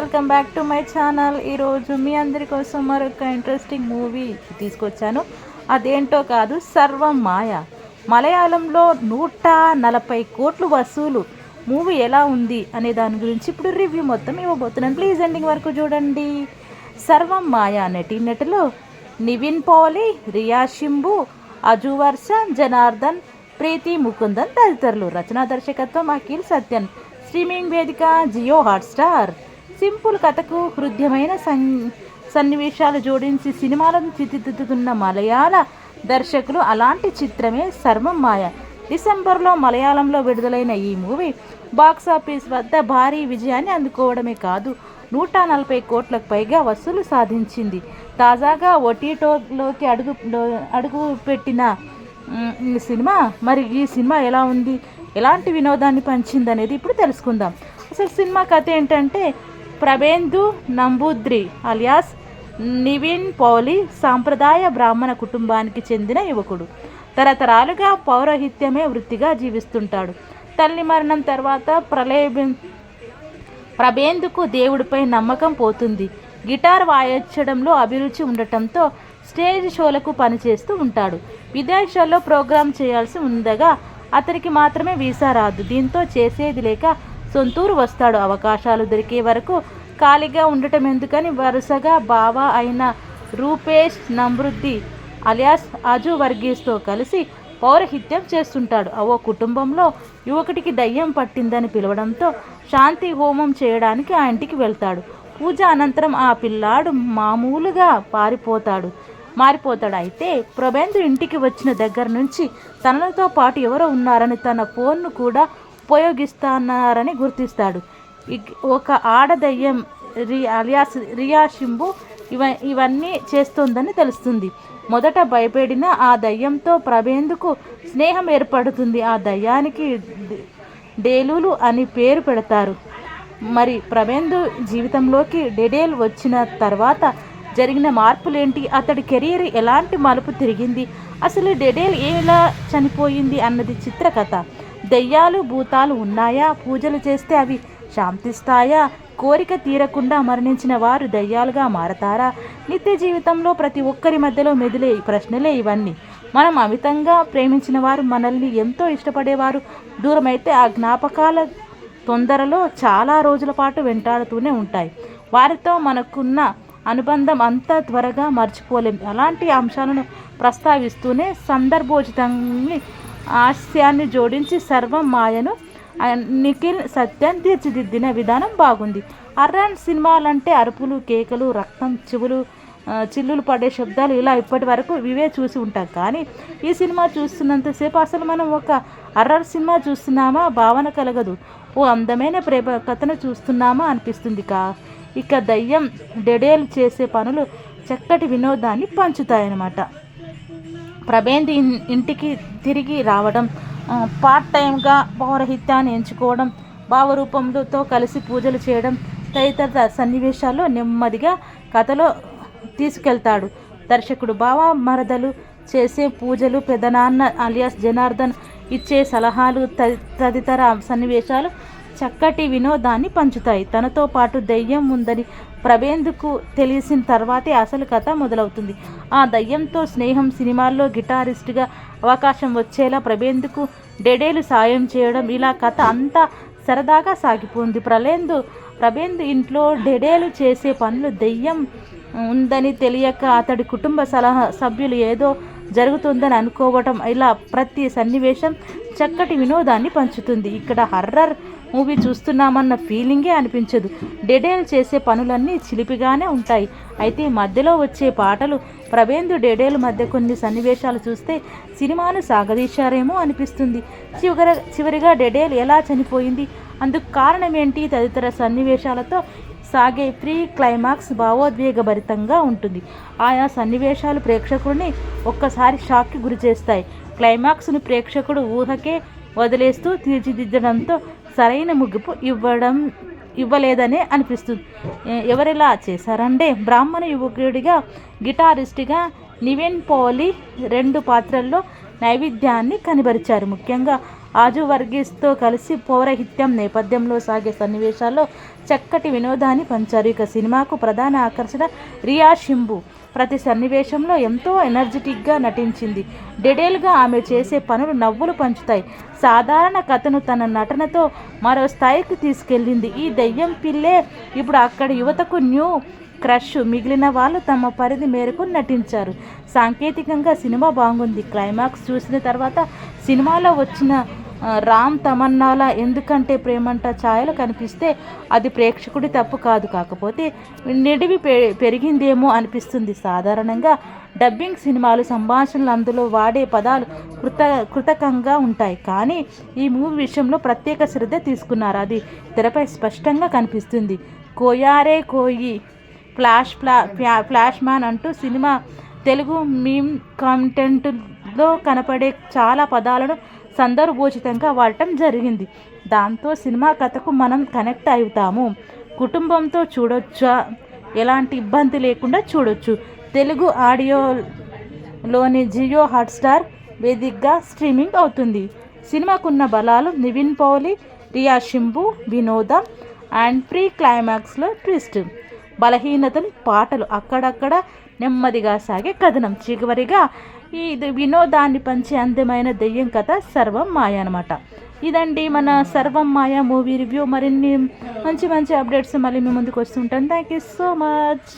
Welcome back to my channel. ఈరోజు మీ అందరి కోసం మరొక ఇంట్రెస్టింగ్ మూవీ తీసుకొచ్చాను. అదేంటో కాదు, సర్వం మాయ. మలయాళంలో 140 కోట్లు వసూలు మూవీ ఎలా ఉంది అనే దాని గురించి ఇప్పుడు రివ్యూ మొత్తం ఇవ్వబోతున్నాను. ప్లీజ్ ఎండింగ్ వరకు చూడండి. సర్వం మాయ నటీనటులు నివిన్ పాలి, రియా షింబు, అజు వర్ష, జనార్దన్, ప్రీతి ముకుందన్ తదితరులు. రచనా దర్శకత్వం అఖిల్ సత్యన్. స్ట్రీమింగ్ వేదిక జియో హాట్స్టార్. సింపుల్ కథకు హృదయమైన సన్నివేశాలు జోడించి సినిమాలను తీర్చిదిద్దుతున్న మలయాళ దర్శకులు. అలాంటి చిత్రమే సర్వం మాయ. డిసెంబర్లో మలయాళంలో విడుదలైన ఈ మూవీ బాక్సాఫీస్ వద్ద భారీ విజయాన్ని అందుకోవడమే కాదు, 140 కోట్లకు పైగా వసూలు సాధించింది. తాజాగా ఓటీటీలోకి అడుగు పెట్టిన ఈ సినిమా, మరి ఈ సినిమా ఎలా ఉంది, ఎలాంటి వినోదాన్ని పంచింది అనేది ఇప్పుడు తెలుసుకుందాం. అసలు సినిమా కథ ఏంటంటే, ప్రబేందు నంబూద్రి అలియాస్ నివిన్ పౌలి సాంప్రదాయ బ్రాహ్మణ కుటుంబానికి చెందిన యువకుడు. తరతరాలుగా పౌరోహిత్యమే వృత్తిగా జీవిస్తుంటాడు. తల్లి మరణం తర్వాత ప్రబేందుకు దేవుడిపై నమ్మకం పోతుంది. గిటార్ వాయించడంలో అభిరుచి ఉండటంతో స్టేజ్ షోలకు పనిచేస్తూ ఉంటాడు. విదేశాల్లో ప్రోగ్రాం చేయాల్సి ఉండగా అతనికి మాత్రమే వీసా రాదు. దీంతో చేసేది లేక సొంతూరు వస్తాడు. అవకాశాలు దొరికే వరకు ఖాళీగా ఉండటం ఎందుకని వరుసగా బావ అయిన రూపేష్ నమృద్ధి అలియాస్ అజు వర్గీస్తో కలిసి పౌరహిత్యం చేస్తుంటాడు. ఓ కుటుంబంలో యువకుడికి దయ్యం పట్టిందని పిలవడంతో శాంతి హోమం చేయడానికి ఆ ఇంటికి వెళ్తాడు. పూజ అనంతరం ఆ పిల్లాడు మామూలుగా మారిపోతాడు. అయితే ప్రబేందు ఇంటికి వచ్చిన దగ్గర నుంచి తనతో పాటు ఎవరో ఉన్నారని, తన ఫోన్ను కూడా ఉపయోగిస్తున్నారని గుర్తిస్తాడు. ఒక ఆడదయ్యం అలియాస్ రియా షింబు ఇవన్నీ చేస్తోందని తెలుస్తుంది. మొదట భయపడిన ఆ దయ్యంతో ప్రబేందుకు స్నేహం ఏర్పడుతుంది. ఆ దయ్యానికి డేలులు అని పేరు పెడతారు. మరి ప్రబేందు జీవితంలోకి డెడేల్ వచ్చిన తర్వాత జరిగిన మార్పులేంటి, అతడి కెరీర్ ఎలాంటి మలుపు తిరిగింది, అసలు డెడేల్ ఎలా చనిపోయింది అన్నది చిత్రకథ. దెయ్యాలు భూతాలు ఉన్నాయా, పూజలు చేస్తే అవి శాంతిస్తాయా, కోరిక తీరకుండా మరణించిన వారు దయ్యాలుగా మారతారా, నిత్య జీవితంలో ప్రతి ఒక్కరి మధ్యలో మెదిలే ప్రశ్నలే ఇవన్నీ. మనం అమితంగా ప్రేమించిన వారు, మనల్ని ఎంతో ఇష్టపడేవారు దూరమైతే ఆ జ్ఞాపకాల తొందరలో చాలా రోజుల పాటు వెంటాడుతూనే ఉంటాయి. వారితో మనకున్న అనుబంధం అంత త్వరగా మర్చిపోలేం. అలాంటి అంశాలను ప్రస్తావిస్తూనే సందర్భోచితంగా హాస్యాన్ని జోడించి సర్వం మాయను నిఖిల్ సత్యన్ తీర్చిదిద్దిన విధానం బాగుంది. హర్రర్ సినిమాలంటే అరుపులు, కేకలు, రక్తం, చిల్లులు పడే శబ్దాలు ఇలా ఇప్పటి వరకు ఇవే చూసి ఉంటాం. కానీ ఈ సినిమా చూస్తున్నంతసేపు అసలు మనం ఒక హర్రర్ సినిమా చూస్తున్నామా భావన కలగదు. ఓ అందమైన ప్రేమ కథను చూస్తున్నామా అనిపిస్తుంది. ఇక దయ్యం డెడేల్ చేసే పనులు చక్కటి వినోదాన్ని పంచుతాయన్నమాట. ప్రబేందు ఇంటికి తిరిగి రావడం, పార్ట్ టైంగా పౌరహిత్యాన్ని ఎంచుకోవడం, భావరూపంతో కలిసి పూజలు చేయడం తదితర సన్నివేశాల్లో నెమ్మదిగా కథలో తీసుకెళ్తాడు దర్శకుడు. బావ మరదలు చేసే పూజలు, పెదనాన్న అలియాస్ జనార్దన్ ఇచ్చే సలహాలు తదితర సన్నివేశాలు చక్కటి వినోదాన్ని పంచుతాయి. తనతో పాటు దయ్యం ఉందని ప్రబేందుకు తెలిసిన తర్వాతే అసలు కథ మొదలవుతుంది. ఆ దయ్యంతో స్నేహం, సినిమాల్లో గిటారిస్ట్గా అవకాశం వచ్చేలా ప్రబేందుకు డెడేలు సాయం చేయడం, ఇలా కథ అంతా సరదాగా సాగిపోయింది. ప్రబేందు ఇంట్లో డెడేలు చేసే పనులు దయ్యం ఉందని తెలియక అతడి కుటుంబ సభ్యులు ఏదో జరుగుతుందని అనుకోవటం, ఇలా ప్రతి సన్నివేశం చక్కటి వినోదాన్ని పంచుతుంది. ఇక్కడ హర్రర్ మూవీ చూస్తున్నామన్న ఫీలింగే అనిపించదు. డెడేల్ చేసే పనులన్నీ చిలిపిగానే ఉంటాయి. అయితే మధ్యలో వచ్చే పాటలు, ప్రబేందు డెడేల్ మధ్య కొన్ని సన్నివేశాలు చూస్తే సినిమాను సాగదీశారేమో అనిపిస్తుంది. చివరిగా డెడేల్ ఎలా చనిపోయింది, అందుకు కారణం ఏంటి తదితర సన్నివేశాలతో సాగే ప్రీ క్లైమాక్స్ భావోద్వేగభరితంగా ఉంటుంది. ఆయా సన్నివేశాలు ప్రేక్షకుడిని ఒక్కసారి షాక్కి గురిచేస్తాయి. క్లైమాక్స్ను ప్రేక్షకుడు ఊహకే వదిలేస్తూ తీర్చిదిద్దడంతో సరైన ముగింపు ఇవ్వలేదనే అనిపిస్తుంది. ఎవరిలా చేశారంటే, బ్రాహ్మణ యువకుడిగా గిటారిస్ట్గా నివిన్ పౌలి 2 పాత్రల్లో నైవేద్యాన్ని కనబరిచారు. ముఖ్యంగా ఆజు వర్గీస్తో కలిసి పౌరహిత్యం నేపథ్యంలో సాగే సన్నివేశాల్లో చక్కటి వినోదాన్ని పంచారు. ఇక సినిమాకు ప్రధాన ఆకర్షణ రియా షింబు. ప్రతి సన్నివేశంలో ఎంతో ఎనర్జెటిక్గా నటించింది. డెడేల్గా ఆమె చేసే పనులు నవ్వులు పంచుతాయి. సాధారణ కథను తన నటనతో మరో స్థాయికి తీసుకెళ్ళింది. ఈ దెయ్యం పిల్లే ఇప్పుడు అక్కడి యువతకు న్యూ క్రష్. మిగిలిన వాళ్ళు తమ పరిధి మేరకు నటించారు. సాంకేతికంగా సినిమా బాగుంది. క్లైమాక్స్ చూసిన తర్వాత సినిమాలో వచ్చిన రామ్ తమన్నాల ఎందుకంటే ప్రేమంట ఛాయలు కనిపిస్తే అది ప్రేక్షకుడి తప్పు కాదు. కాకపోతే నిడివి పెరిగిందేమో అనిపిస్తుంది. సాధారణంగా డబ్బింగ్ సినిమాలు సంభాషణలు అందులో వాడే పదాలు కృతకంగా ఉంటాయి. కానీ ఈ మూవీ విషయంలో ప్రత్యేక శ్రద్ధ తీసుకున్నారు. అది తెరపై స్పష్టంగా కనిపిస్తుంది. కోయారే కోయి, ఫ్లాష్ మ్యాన్ అంటూ సినిమా తెలుగు మీమ్ కంటెంట్లో కనపడే చాలా పదాలను సందర్భోచితంగా వాడటం జరిగింది. దాంతో సినిమా కథకు మనం కనెక్ట్ అవుతాము. కుటుంబంతో చూడొచ్చా, ఎలాంటి ఇబ్బంది లేకుండా చూడొచ్చు. తెలుగు ఆడియోలోని జియో హాట్స్టార్ వేదికగా స్ట్రీమింగ్ అవుతుంది. సినిమాకున్న బలాలు నివిన్ పౌలి, రియా షింబు, వినోదం అండ్ ప్రీ క్లైమాక్స్లో ట్విస్ట్. బలహీనతలు పాటలు, అక్కడక్కడ నెమ్మదిగా సాగే కథనం, చివరిగా ఇది వినోదాన్ని పంచే అందమైన దెయ్యం కథ సర్వం మాయ అనమాట. ఇదండి మన సర్వం మాయ మూవీ రివ్యూ. మరిన్ని మంచి మంచి అప్డేట్స్ మళ్ళీ మీ ముందుకు వస్తుంటాను. Thank you so much.